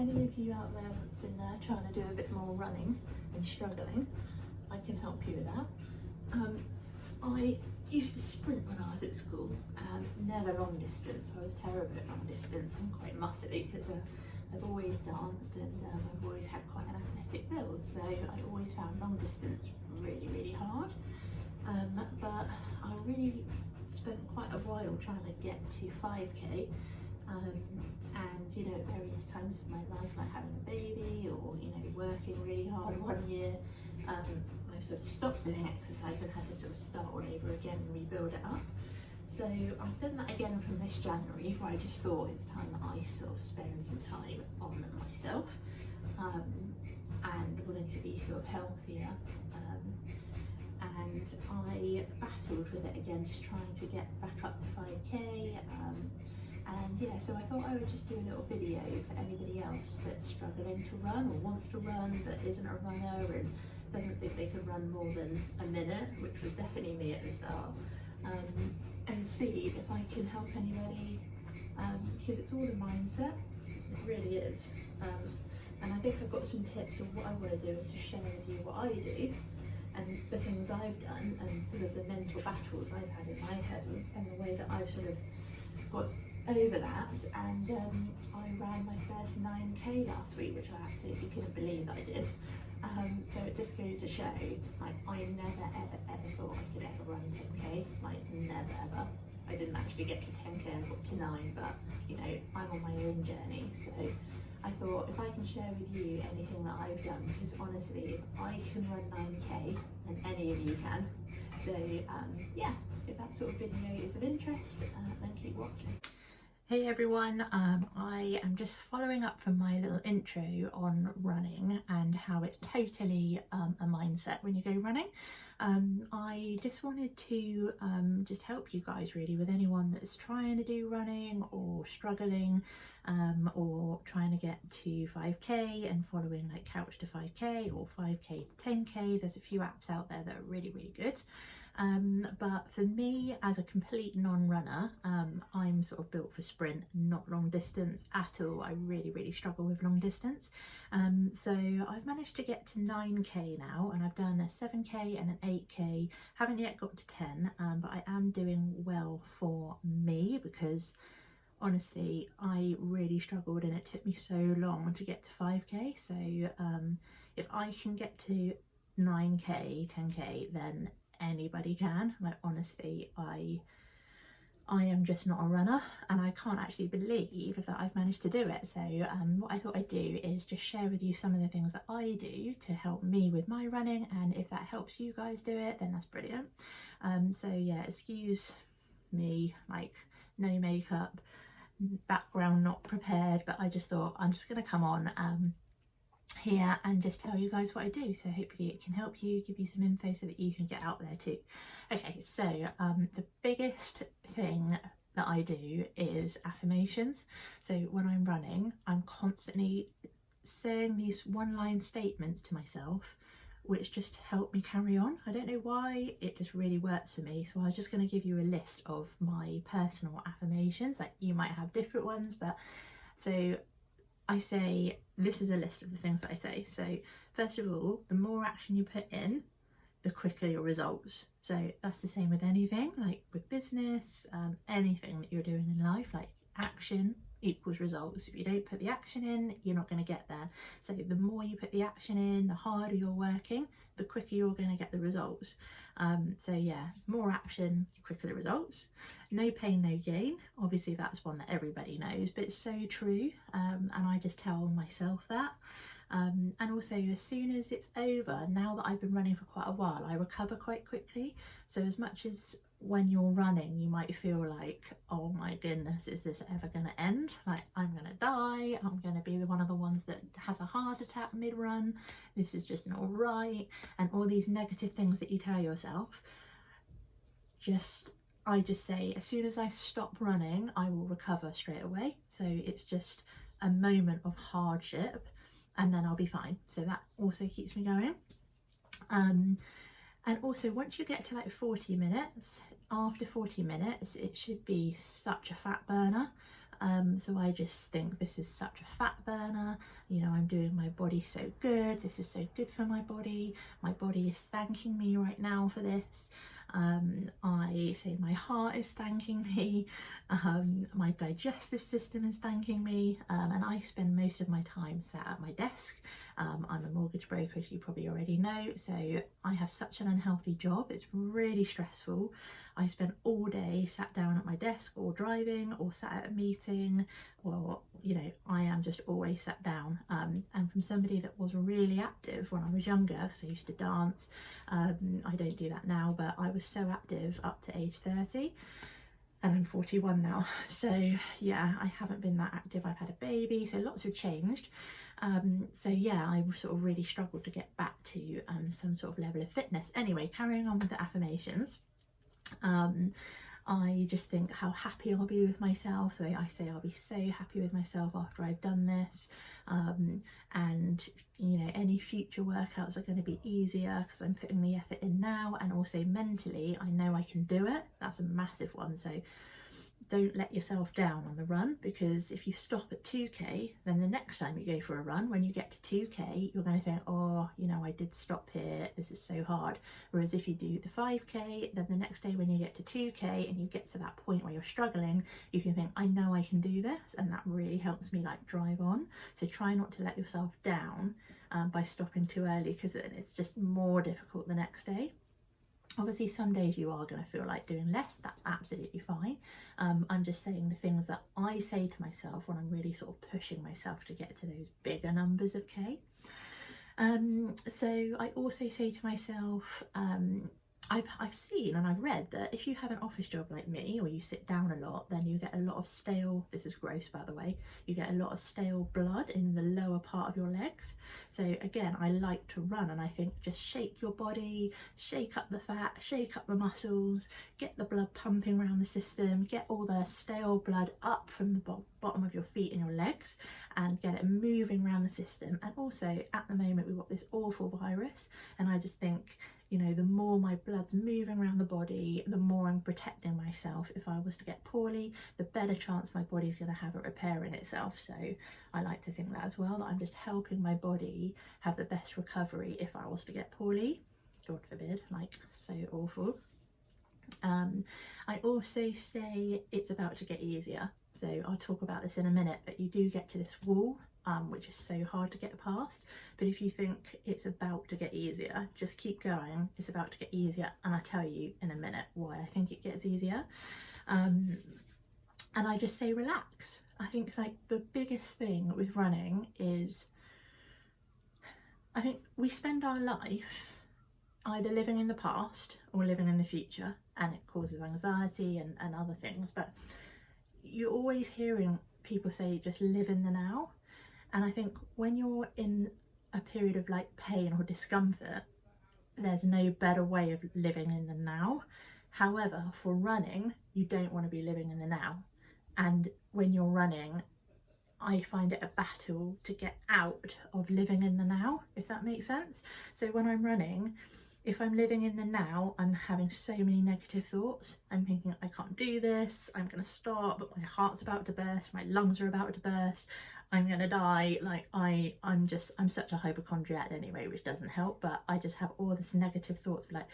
any of you out there that's been trying to do a bit more running and struggling, I can help you with that. I used to sprint when I was at school, never long distance. I was terrible at long distance. I'm quite muscly because I've always danced and I've always had quite an athletic build, so I always found long distance really, really hard. But I really spent quite a while trying to get to 5k, and you know, at various times of my life, like having a baby or you know, working really hard one year, I sort of stopped doing exercise and had to sort of start all over again and rebuild it up. So I've done that again from this January, where I just thought it's time that I sort of spend some time on myself, and wanted to be sort of healthier. And I battled with it again, just trying to get back up to 5k. And yeah, so I thought I would just do a little video for anybody else that's struggling to run or wants to run but isn't a runner and doesn't think they can run more than a minute, which was definitely me at the start, and see if I can help anybody, because it's all a mindset, it really is. And I think I've got some tips of what I want to do is to share with you what I do and the things I've done and sort of the mental battles I've had in my head and the way that I've sort of got over that. And I ran my first 9k last week, which I absolutely couldn't believe that I did. So it just goes to show, like, I never ever thought I could ever run 10k, like never ever. I didn't actually get to 10k, I got to 9, but you know, I'm on my own journey, so I thought if I can share with you anything that I've done, because honestly, if I can run 9k, then any of you can. So yeah, if that sort of video is of interest, then keep watching. Hey everyone, I am just following up from my little intro on running and how it's totally a mindset when you go running. I just wanted to just help you guys really with anyone that's trying to do running or struggling, or trying to get to 5k and following like Couch to 5k or 5k to 10k. There's a few apps out there that are really, really good. But for me as a complete non-runner, I'm sort of built for sprint, not long distance at all. I really, really struggle with long distance. So I've managed to get to 9k now, and I've done a 7k and an 8k. Haven't yet got to 10, but I am doing well for me, because honestly I really struggled and it took me so long to get to 5k. So if I can get to 9k, 10k, then anybody can. Like honestly, I am just not a runner, and I can't actually believe that I've managed to do it. So what I thought I'd do is just share with you some of the things that I do to help me with my running, and if that helps you guys do it, then that's brilliant. So yeah, excuse me, like no makeup, background not prepared, but I just thought I'm just gonna come on here and just tell you guys what I do, so hopefully it can help you, give you some info so that you can get out there too. Okay, so the biggest thing that I do is affirmations. So when I'm running, I'm constantly saying these one-line statements to myself which just help me carry on. I don't know why, it just really works for me. So I was just going to give you a list of my personal affirmations. Like you might have different ones, but so I say, this is a list of the things that I say. So first of all, the more action you put in, the quicker your results. So that's the same with anything, like with business, anything that you're doing in life, like action equals results. If you don't put the action in, you're not going to get there. So the more you put the action in, the harder you're working, the quicker you're going to get the results. So yeah, more action, quicker the results. No pain, no gain. Obviously that's one that everybody knows, but it's so true. And I just tell myself that. And also, as soon as it's over, now that I've been running for quite a while, I recover quite quickly. So as much as when you're running you might feel like, oh my goodness, is this ever going to end? Like I'm going to die, I'm going to be one of the ones that has a heart attack mid-run, this is just not right, and all these negative things that you tell yourself. I just say, as soon as I stop running, I will recover straight away. So it's just a moment of hardship and then I'll be fine. So that also keeps me going. And also once you get to like 40 minutes, after 40 minutes, it should be such a fat burner. So I just think this is such a fat burner. You know, I'm doing my body so good. This is so good for my body. My body is thanking me right now for this. I say my heart is thanking me, my digestive system is thanking me, and I spend most of my time sat at my desk. I'm a mortgage broker, as you probably already know, so I have such an unhealthy job. It's really stressful. I spend all day sat down at my desk, or driving, or sat at a meeting, or, you know, I am just always sat down. And from somebody that was really active when I was younger, because I used to dance, I don't do that now, but I was so active up to age 30. And I'm 41 now, so yeah, I haven't been that active. I've had a baby, so lots have changed. So yeah, I sort of really struggled to get back to some sort of level of fitness. Anyway, carrying on with the affirmations. I just think how happy I'll be with myself. So I say I'll be so happy with myself after I've done this. And you know, any future workouts are going to be easier because I'm putting the effort in now, and also mentally I know I can do it. That's a massive one. So don't let yourself down on the run, because if you stop at 2k, then the next time you go for a run, when you get to 2k, you're going to think, oh, you know, I did stop here, this is so hard. Whereas if you do the 5k, then the next day when you get to 2k and you get to that point where you're struggling, you can think, I know I can do this, and that really helps me like drive on. So try not to let yourself down by stopping too early, because then it's just more difficult the next day. Obviously some days you are going to feel like doing less, that's absolutely fine. I'm just saying the things that I say to myself when I'm really sort of pushing myself to get to those bigger numbers of K. So I also say to myself, I've seen and I've read that if you have an office job like me, or you sit down a lot, then you get a lot of stale, this is gross by the way, you get a lot of stale blood in the lower part of your legs. So again, I like to run, and I think just shake your body, shake up the fat, shake up the muscles, get the blood pumping around the system, get all the stale blood up from the bottom of your feet and your legs, and get it moving around the system. And also at the moment we've got this awful virus, and I just think, you know, the more my blood's moving around the body, the more I'm protecting myself. If I was to get poorly, the better chance my body's going to have it repairing itself. So I like to think that as well, that I'm just helping my body have the best recovery if I was to get poorly. God forbid, like so awful. I also say it's about to get easier. So I'll talk about this in a minute, but you do get to this wall, which is so hard to get past. But if you think it's about to get easier, just keep going. It's about to get easier, and I'll tell you in a minute why I think it gets easier. And I just say relax. I think like the biggest thing with running is, I think we spend our life either living in the past or living in the future, and it causes anxiety and other things. But you're always hearing people say just live in the now. And I think when you're in a period of like pain or discomfort, there's no better way of living in the now. However, for running, you don't want to be living in the now. And when you're running, I find it a battle to get out of living in the now, if that makes sense. So when I'm running, if I'm living in the now, I'm having so many negative thoughts. I'm thinking, I can't do this, I'm going to stop, but my heart's about to burst, my lungs are about to burst, I'm going to die. Like I'm such a hypochondriac anyway, which doesn't help, but I just have all this negative thoughts like,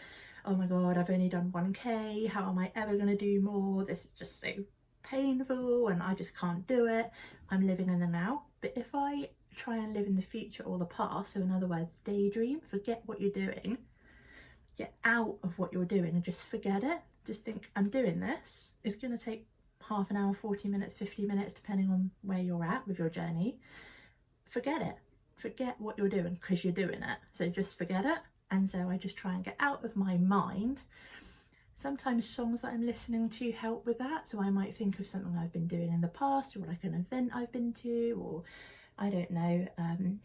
oh my God, I've only done 1k, how am I ever going to do more? This is just so painful and I just can't do it. I'm living in the now. But if I try and live in the future or the past, so in other words, daydream, forget what you're doing, get out of what you're doing and just forget it. Just think, I'm doing this. It's going to take half an hour, 40 minutes, 50 minutes, depending on where you're at with your journey. Forget it. Forget what you're doing because you're doing it. So just forget it. And so I just try and get out of my mind. Sometimes songs that I'm listening to help with that. So I might think of something I've been doing in the past, or like an event I've been to, or I don't know,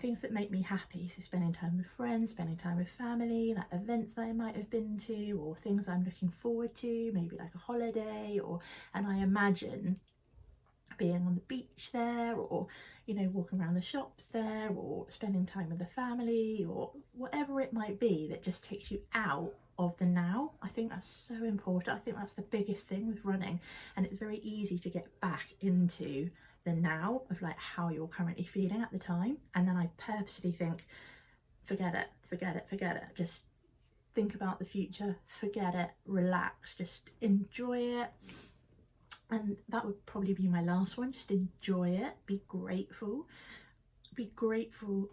things that make me happy. So spending time with friends, spending time with family, like events that I might have been to, or things I'm looking forward to, maybe like a holiday, and I imagine being on the beach there, or, you know, walking around the shops there, or spending time with the family, or whatever it might be that just takes you out of the now. I think that's so important. I think that's the biggest thing with running, and it's very easy to get back into the now of like how you're currently feeling at the time. And then I purposely think, forget it, forget it, forget it, just think about the future, forget it, relax, just enjoy it. And that would probably be my last one. Just enjoy it, be grateful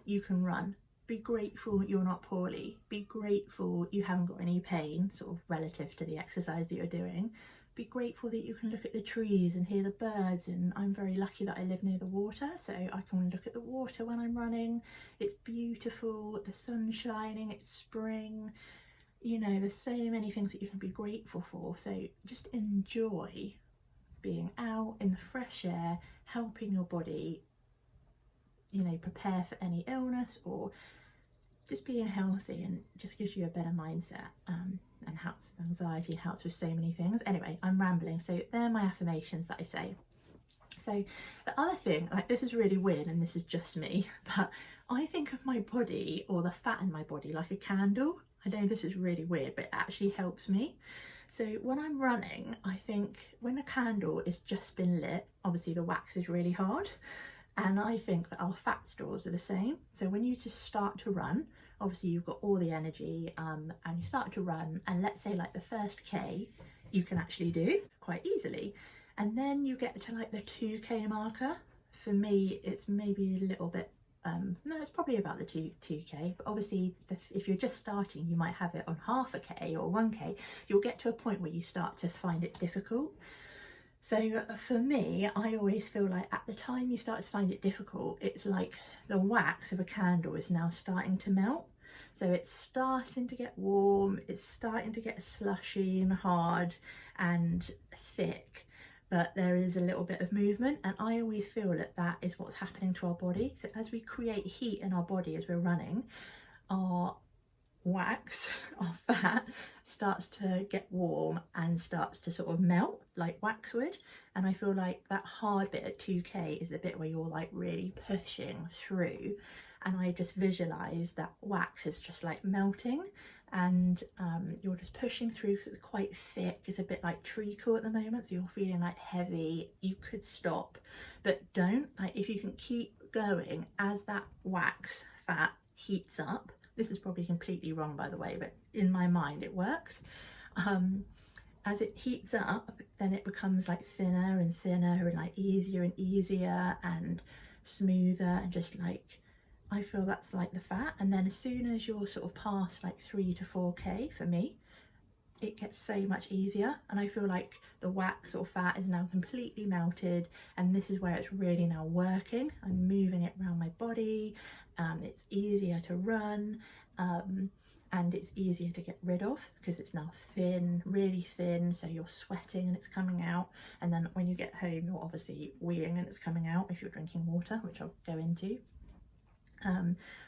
you can run, be grateful you're not poorly, be grateful you haven't got any pain sort of relative to the exercise that you're doing, be grateful that you can look at the trees and hear the birds. And I'm very lucky that I live near the water, so I can look at the water when I'm running. It's beautiful, the sun's shining, it's spring, you know, there's so many things that you can be grateful for. So just enjoy being out in the fresh air, helping your body, you know, prepare for any illness, or just being healthy, and just gives you a better mindset, and helps with anxiety, helps with so many things. Anyway, I'm rambling, so they're my affirmations that I say. So the other thing, like, this is really weird and this is just me, but I think of my body, or the fat in my body, like a candle. I know this is really weird, but it actually helps me. So when I'm running, I think when a candle has just been lit, obviously the wax is really hard, and I think that our fat stores are the same. So when you just start to run, obviously you've got all the energy, and you start to run, and let's say like the first K you can actually do quite easily, and then you get to like the 2K marker. For me, it's maybe a little bit no, it's probably about the 2K, but obviously if you're just starting, you might have it on half a K or 1K. You'll get to a point where you start to find it difficult. So for me, I always feel like at the time you start to find it difficult, it's like the wax of a candle is now starting to melt. So it's starting to get warm, it's starting to get slushy and hard and thick, but there is a little bit of movement, and I always feel that that is what's happening to our body. So as we create heat in our body as we're running, our wax, our fat, starts to get warm and starts to sort of melt like wax would. And I feel like that hard bit at 2K is the bit where you're like really pushing through, and I just visualize that wax is just like melting, and you're just pushing through because it's quite thick. It's a bit like treacle at the moment, so you're feeling like heavy. You could stop, but don't. Like, if you can keep going as that wax fat heats up. This is probably completely wrong, by the way, but in my mind it works. As it heats up, then it becomes like thinner and thinner, and like easier and easier and smoother, and just like, I feel that's like the fat. And then as soon as you're sort of past like 3 to 4K, for me, it gets so much easier, and I feel like the wax or fat is now completely melted, and this is where it's really now working. I'm moving it around my body, it's easier to run, and it's easier to get rid of because it's now thin, really thin, so you're sweating and it's coming out. And then when you get home, you're obviously weeing and it's coming out if you're drinking water, which I'll go into.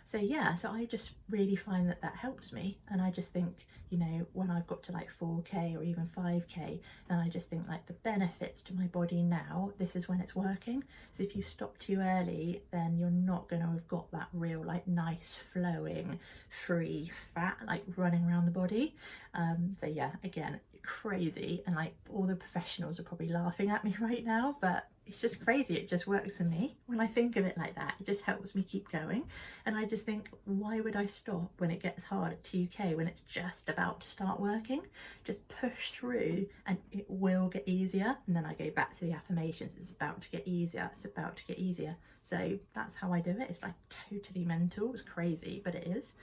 So yeah, so I just really find that that helps me, and I just think, you know, when I've got to like 4K or even 5K, then I just think like the benefits to my body now, this is when it's working. So if you stop too early, then you're not going to have got that real like nice flowing free fat like running around the body. So yeah, again, crazy, and like all the professionals are probably laughing at me right now, but it's just crazy. It just works for me. When I think of it like that, it just helps me keep going. And I just think, why would I stop when it gets hard at 2K, when it's just about to start working? Just push through and it will get easier. And then I go back to the affirmations. It's about to get easier. It's about to get easier. So that's how I do it. It's like totally mental. It's crazy, but it is.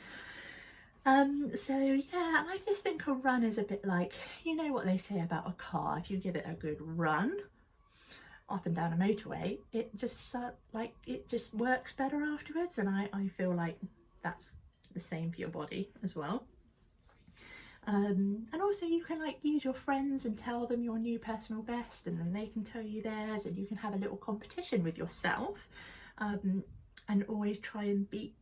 So yeah, I just think a run is a bit like, you know what they say about a car, if you give it a good run up and down a motorway, it just like it just works better afterwards. And I feel like that's the same for your body as well. And also you can like use your friends and tell them your new personal best, and then they can tell you theirs, and you can have a little competition with yourself, and always try and beat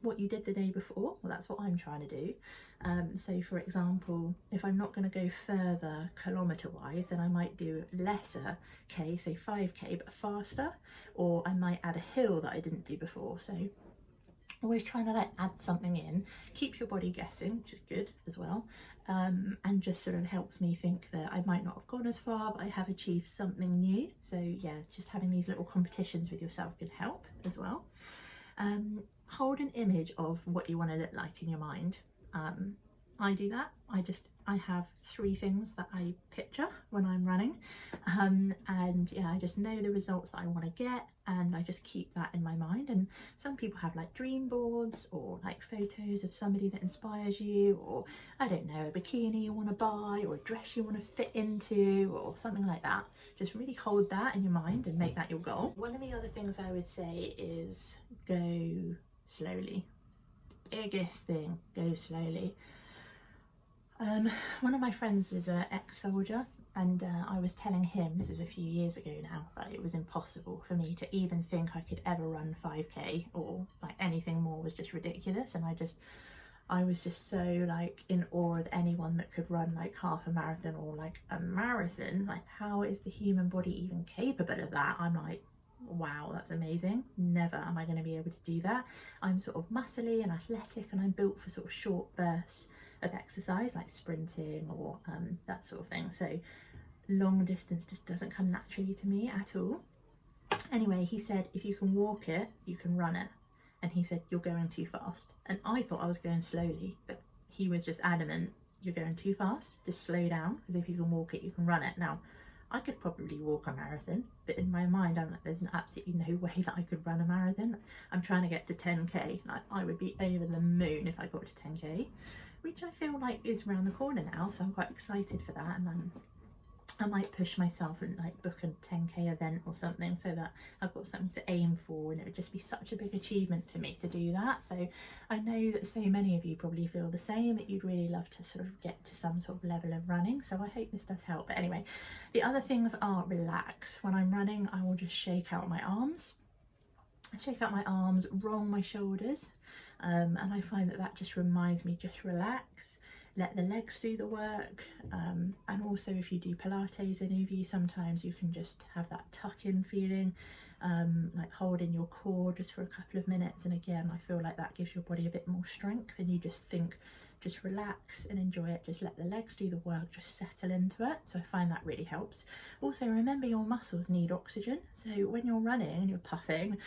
what you did the day before. Well, that's what I'm trying to do. So for example, if I'm not going to go further kilometre wise, then I might do lesser K, say 5K, but faster, or I might add a hill that I didn't do before. So always trying to like add something in, keeps your body guessing, which is good as well, and just sort of helps me think that I might not have gone as far, but I have achieved something new. So yeah, just having these little competitions with yourself can help as well. Hold an image of what you want to look like in your mind. I do that. I have 3 things that I picture when I'm running, and yeah, I just know the results that I want to get, and I just keep that in my mind. And some people have like dream boards, or like photos of somebody that inspires you, or I don't know, a bikini you want to buy, or a dress you want to fit into, or something like that. Just really hold that in your mind and make that your goal. One of the other things I would say is go slowly. Biggest thing, go slowly. One of my friends is an ex-soldier, and I was telling him, this is a few years ago now, that it was impossible for me to even think I could ever run 5K, or like anything more was just ridiculous. And I was just so like in awe of anyone that could run like half a marathon or like a marathon. Like, how is the human body even capable of that? I'm like, wow, that's amazing. Never am I going to be able to do that. I'm sort of muscly and athletic, and I'm built for sort of short bursts of exercise like sprinting or that sort of thing. So long distance just doesn't come naturally to me at all. Anyway, he said, if you can walk it, you can run it. And he said, you're going too fast. And I thought I was going slowly, but he was just adamant, you're going too fast, just slow down, because if you can walk it, you can run it. Now, I could probably walk a marathon, but in my mind, I'm like, there's absolutely no way that I could run a marathon. I'm trying to get to 10K. Like, I would be over the moon if I got to 10K, which I feel like is around the corner now. So I'm quite excited for that. And I might push myself and like book a 10K event or something, so that I've got something to aim for, and it would just be such a big achievement for me to do that. So I know that so many of you probably feel the same, that you'd really love to sort of get to some sort of level of running. So I hope this does help. But anyway, the other things are relax. When I'm running, I will just shake out my arms, roll my shoulders, and I find that just reminds me, just relax. Let the legs do the work, and also if you do Pilates, any of you, sometimes you can just have that tuck-in feeling, like holding your core just for a couple of minutes. And again, I feel like that gives your body a bit more strength, and you just think, just relax and enjoy it. Just let the legs do the work, just settle into it. So I find that really helps. Also, remember your muscles need oxygen. So when you're running and you're puffing,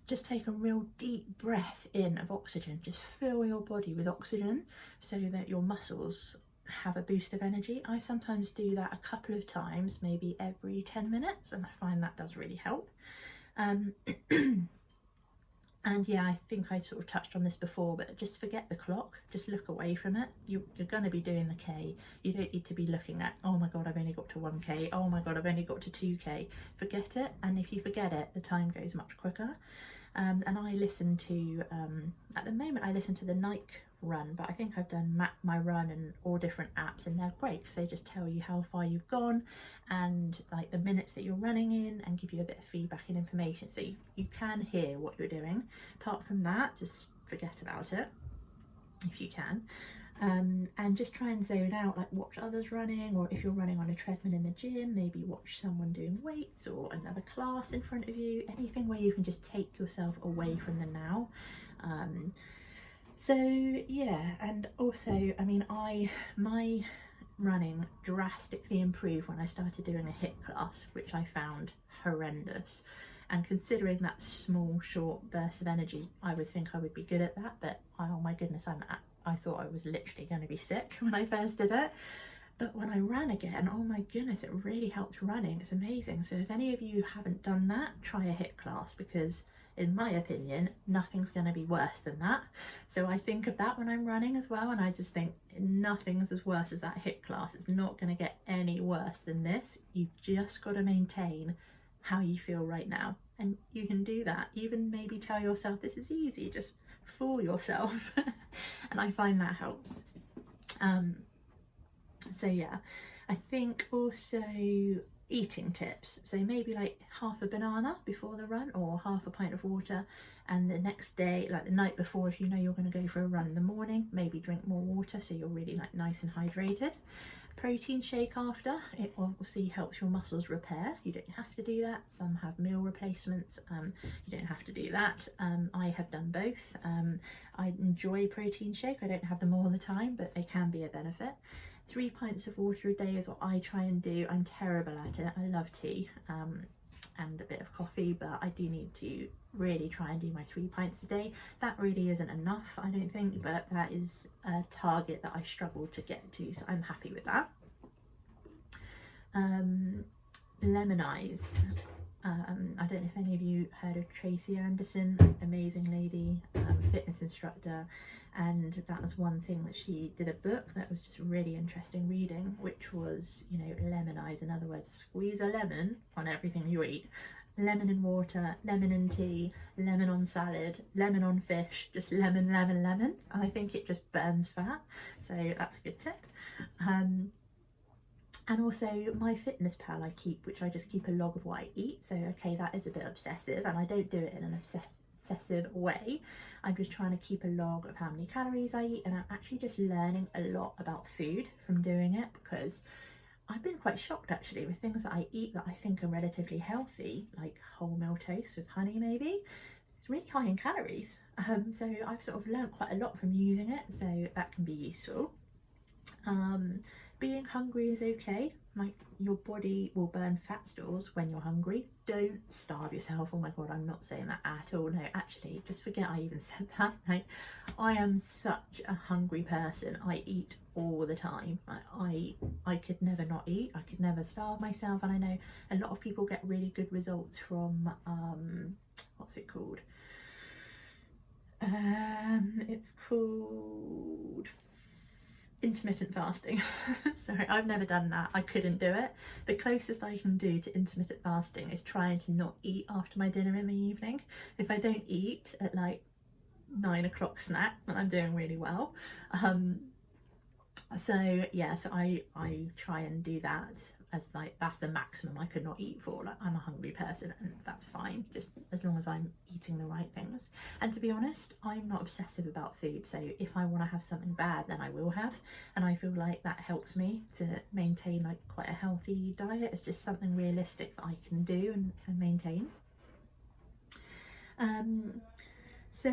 just take a real deep breath in of oxygen. Just fill your body with oxygen so that your muscles have a boost of energy. I sometimes do that a couple of times, maybe every 10 minutes, and I find that does really help. And yeah, I think I sort of touched on this before, but just forget the clock, just look away from it. You're going to be doing the K. You don't need to be looking at, oh my God, I've only got to 1K. Oh my God, I've only got to 2K. Forget it. And if you forget it, the time goes much quicker. And I listen to, at the moment, I listen to the Nike Run, but I think I've done Map My Run and all different apps, and they're great because they just tell you how far you've gone and like the minutes that you're running in, and give you a bit of feedback and information, so you can hear what you're doing. Apart from that, just forget about it if you can. And just try and zone out, like watch others running, or if you're running on a treadmill in the gym, maybe watch someone doing weights or another class in front of you, anything where you can just take yourself away from the now. So yeah, and also, I mean, my running drastically improved when I started doing a HIIT class, which I found horrendous. And considering that small, short burst of energy, I would think I would be good at that, but oh my goodness, I thought I was literally going to be sick when I first did it. But when I ran again, oh my goodness, it really helped running. It's amazing. So if any of you haven't done that, try a HIIT class, because in my opinion, nothing's going to be worse than that. So I think of that when I'm running as well, and I just think nothing's as worse as that HIIT class. It's not going to get any worse than this. You've just got to maintain how you feel right now, and you can do that. Even maybe tell yourself this is easy, just fool yourself. And I find that helps. So yeah, I think also eating tips. So maybe like half a banana before the run, or half a pint of water, and the next day, like the night before, if you know you're going to go for a run in the morning, maybe drink more water so you're really like nice and hydrated. Protein shake after, it obviously helps your muscles repair. You don't have to do that. Some have meal replacements, you don't have to do that. I have done both. I enjoy protein shake. I don't have them all the time, but they can be a benefit. 3 pints of water a day is what I try and do. I'm terrible at it. I love tea and a bit of coffee, but I do need to really try and do my 3 pints a day. That really isn't enough, I don't think, but that is a target that I struggle to get to, so I'm happy with that. Lemonize. I don't know if any of you heard of Tracy Anderson, amazing lady, fitness instructor, and that was one thing that she did a book that was just really interesting reading, which was, you know, lemonize. In other words, squeeze a lemon on everything you eat. Lemon in water, lemon in tea, lemon on salad, lemon on fish, just lemon, lemon, lemon. And I think it just burns fat, so that's a good tip. And also MyFitnessPal I keep, which I just keep a log of what I eat. So okay, that is a bit obsessive, and I don't do it in an obsessive way. I'm just trying to keep a log of how many calories I eat, and I'm actually just learning a lot about food from doing it, because I've been quite shocked actually with things that I eat that I think are relatively healthy, like wholemeal toast with honey maybe. It's really high in calories. So I've sort of learned quite a lot from using it, so that can be useful. Being hungry is okay. Like, your body will burn fat stores when you're hungry. Don't starve yourself. Oh my god, I'm not saying that at all. No, actually, just forget I even said that. Like, I am such a hungry person. I eat all the time. I could never not eat. I could never starve myself. And I know a lot of people get really good results from what's it called? It's called intermittent fasting. Sorry, I've never done that. I couldn't do it. The closest I can do to intermittent fasting is trying to not eat after my dinner in the evening. If I don't eat at like 9 o'clock snack, then I'm doing really well. So yeah, so I try and do that as like, that's the maximum I could not eat for. Like, I'm a hungry person and that's fine, just as long as I'm eating the right things. And to be honest, I'm not obsessive about food, so if I want to have something bad, then I will have, and I feel like that helps me to maintain like quite a healthy diet. It's just something realistic that I can do and maintain. So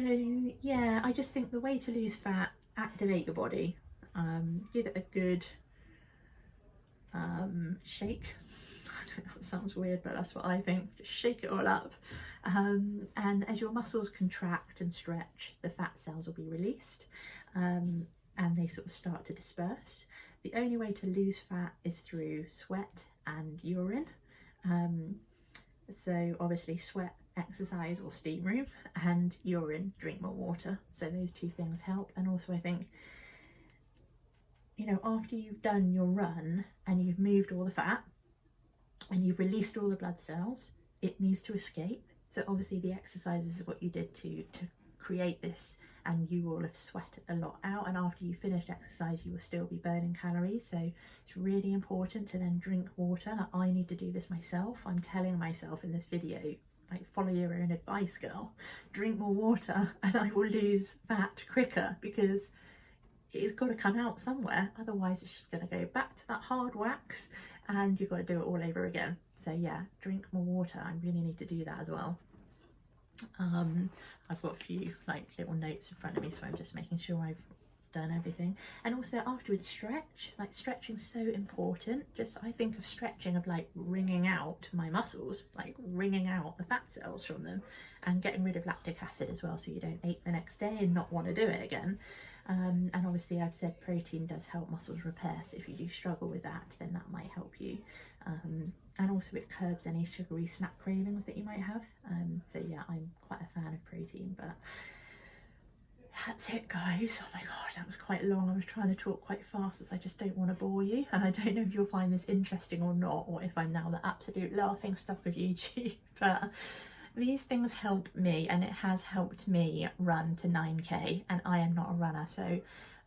yeah, I just think the way to lose fat, activate your body, give it a good shake. I don't know, it sounds weird, but that's what I think. Just shake it all up, and as your muscles contract and stretch, the fat cells will be released, and they sort of start to disperse. The only way to lose fat is through sweat and urine. So obviously sweat, exercise or steam room, and urine, drink more water. So those two things help. And also I think, you know, after you've done your run and you've moved all the fat and you've released all the blood cells, it needs to escape. So obviously the exercise is what you did to create this, and you will have sweated a lot out, and after you finished exercise you will still be burning calories. So it's really important to then drink water. Now, I need to do this myself. I'm telling myself in this video, like, follow your own advice, girl. Drink more water and I will lose fat quicker, because it's got to come out somewhere, otherwise it's just going to go back to that hard wax and you've got to do it all over again. So yeah, drink more water. I really need to do that as well. I've got a few like little notes in front of me, so I'm just making sure I've done everything. And also afterwards, stretch. Like, stretching's so important. Just, I think of stretching of like wringing out my muscles, like wringing out the fat cells from them, and getting rid of lactic acid as well, so you don't ache the next day and not want to do it again. And obviously I've said protein does help muscles repair, so if you do struggle with that, then that might help you. And also it curbs any sugary snack cravings that you might have. So yeah, I'm quite a fan of protein, but that's it, guys. Oh my god, that was quite long. I was trying to talk quite fast as I just don't want to bore you, and I don't know if you'll find this interesting or not, or if I'm now the absolute laughing stock of YouTube, but these things help me, and it has helped me run to 9k, and I am not a runner, so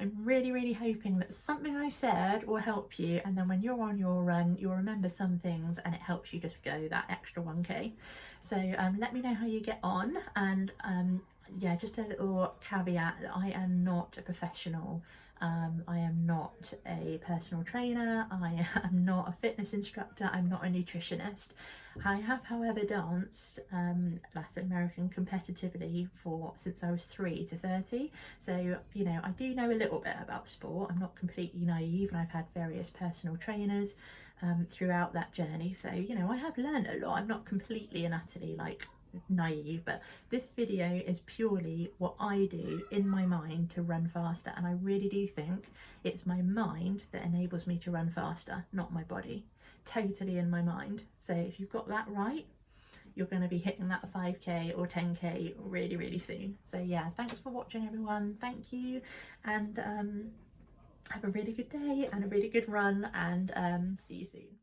I'm really hoping that something I said will help you, and then when you're on your run you'll remember some things and it helps you just go that extra 1k. So let me know how you get on, and yeah, just a little caveat that I am not a professional. I am not a personal trainer, I am not a fitness instructor, I'm not a nutritionist. I have, however, danced Latin American competitively since I was 3 to 30. So, you know, I do know a little bit about sport. I'm not completely naive, and I've had various personal trainers throughout that journey. So, you know, I have learned a lot. I'm not completely and utterly like naive, but this video is purely what I do in my mind to run faster, and I really do think it's my mind that enables me to run faster, not my body. Totally in my mind. So if you've got that right, you're going to be hitting that 5k or 10k really soon. So yeah, thanks for watching everyone, thank you, and have a really good day and a really good run, and see you soon.